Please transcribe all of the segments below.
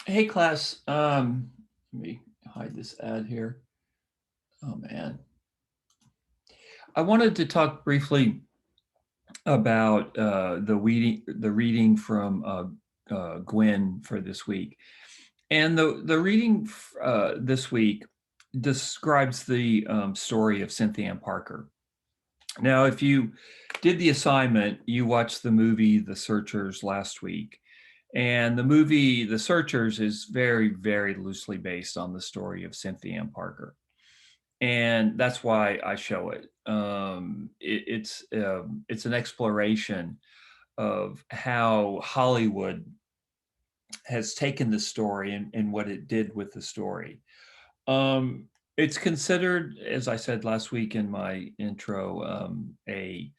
Hey class, let me hide this ad here. Oh man. I wanted to talk briefly about the reading from Gwynne for this week. And the reading this week describes the story of Cynthia Ann Parker. Now, if you did the assignment, you watched the movie The Searchers last week. And the movie The Searchers is very, very loosely based on the story of Cynthia Ann Parker. And that's why I show it. It's an exploration of how Hollywood has taken the story and what it did with the story. It's considered, as I said last week in my intro, a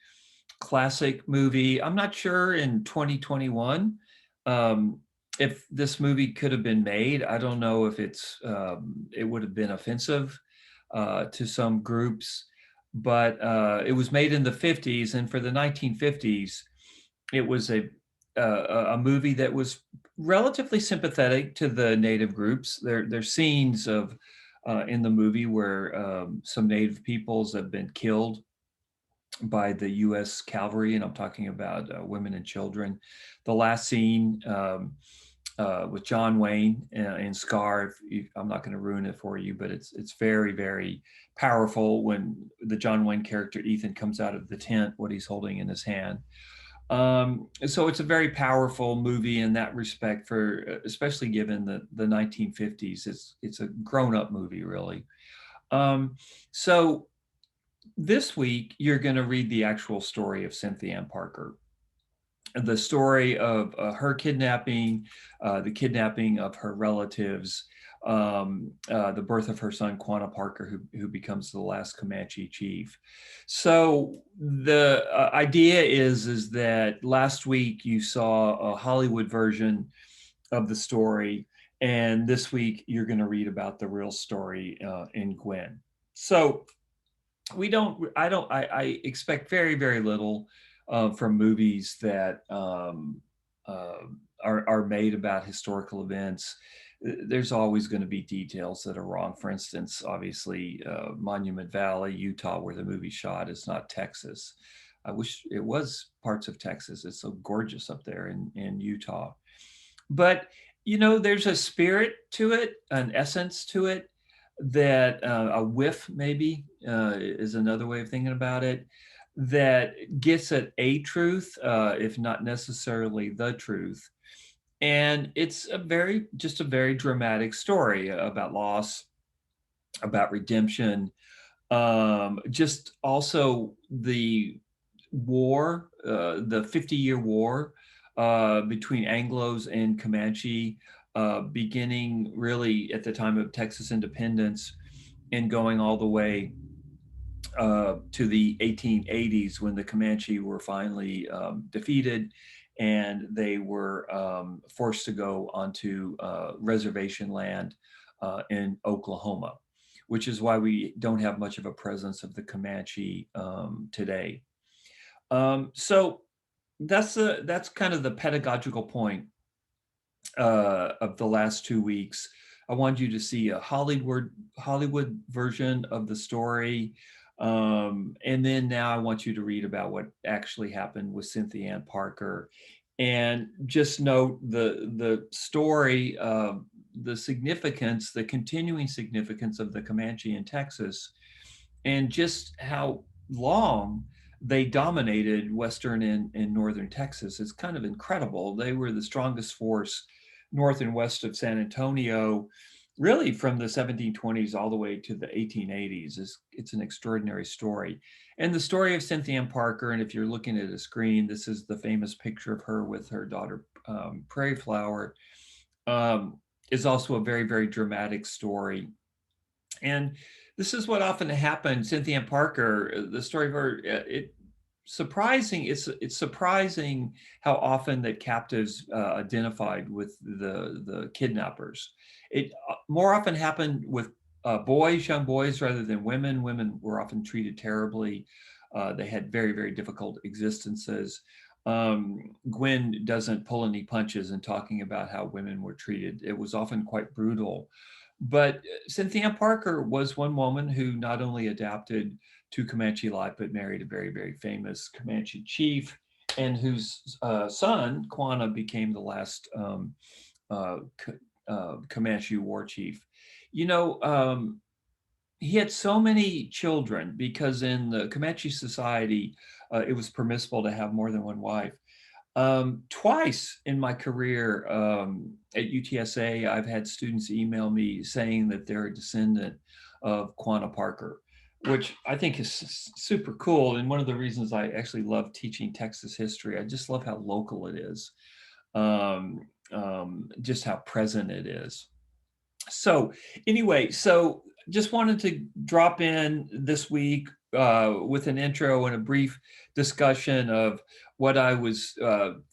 classic movie. I'm not sure in 2021 if this movie could have been made. I don't know if it would have been offensive to some groups, but it was made in the 50s, and for the 1950s, it was a movie that was relatively sympathetic to the Native groups. There's scenes of in the movie where some Native peoples have been killed by the U.S. cavalry, and I'm talking about women and children. The last scene with John Wayne in Scar. I'm not going to ruin it for you, but it's very, very powerful when the John Wayne character Ethan comes out of the tent, what he's holding in his hand. So it's a very powerful movie in that respect, for especially given the 1950s. It's a grown up movie, really. So this week, you're going to read the actual story of Cynthia Ann Parker, the story of her kidnapping, the kidnapping of her relatives, the birth of her son, Quanah Parker, who becomes the last Comanche chief. So the idea is that last week you saw a Hollywood version of the story, and this week you're going to read about the real story in Gwynne. So I expect very, very little from movies that uh, are made about historical events. There's always going to be details that are wrong. For instance, obviously, Monument Valley, Utah, where the movie shot, is not Texas. I wish it was parts of Texas. It's so gorgeous up there in Utah. But, there's a spirit to it, an essence to it, that a whiff maybe is another way of thinking about it, that gets at a truth, if not necessarily the truth. And it's just a very dramatic story about loss, about redemption, just also the war, the 50-year war between Anglos and Comanche, beginning really at the time of Texas independence and going all the way to the 1880s, when the Comanche were finally defeated and they were forced to go onto reservation land in Oklahoma, which is why we don't have much of a presence of the Comanche today. So that's kind of the pedagogical point of the last 2 weeks. I wanted you to see a Hollywood version of the story, and then now I want you to read about what actually happened with Cynthia Ann Parker, and just note the story of the significance, the continuing significance of the Comanche in Texas, and just how long they dominated western and northern Texas. It's kind of incredible. They were the strongest force north and west of San Antonio, really from the 1720s all the way to the 1880s. It's an extraordinary story. And the story of Cynthia Ann Parker, and if you're looking at a screen, this is the famous picture of her with her daughter, Prairie Flower, is also a very, very dramatic story. And this is what often happened. Cynthia Ann Parker, the story of her, it's surprising how often that captives identified with the kidnappers. It more often happened with young boys, rather than women. Women were often treated terribly. They had very, very difficult existences. Gwynne doesn't pull any punches in talking about how women were treated. It was often quite brutal. But Cynthia Parker was one woman who not only adapted to Comanche life, but married a very, very famous Comanche chief, and whose son, Quanah, became the last uh, Comanche war chief. You know, he had so many children because in the Comanche society, it was permissible to have more than one wife. Twice in my career at UTSA, I've had students email me saying that they're a descendant of Quanah Parker, which I think is super cool. And one of the reasons I actually love teaching Texas history, I just love how local it is, just how present it is. So anyway, so just wanted to drop in this week with an intro and a brief discussion of what I was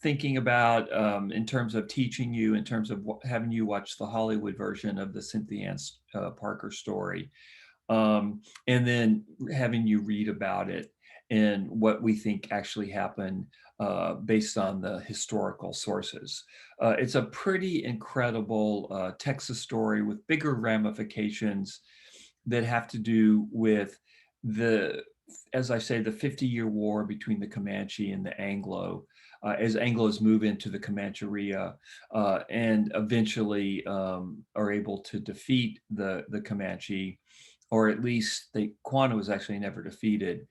thinking about in terms of teaching you, in terms of having you watch the Hollywood version of the Cynthia Ann Parker story, and then having you read about it and what we think actually happened based on the historical sources. It's a pretty incredible Texas story with bigger ramifications that have to do with the, as I say, the 50-year war between the Comanche and the Anglo. As Anglos move into the Comancheria and eventually are able to defeat the Comanche, or at least Quanah was actually never defeated,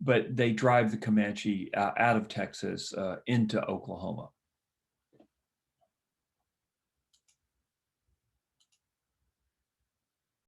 but they drive the Comanche out of Texas into Oklahoma.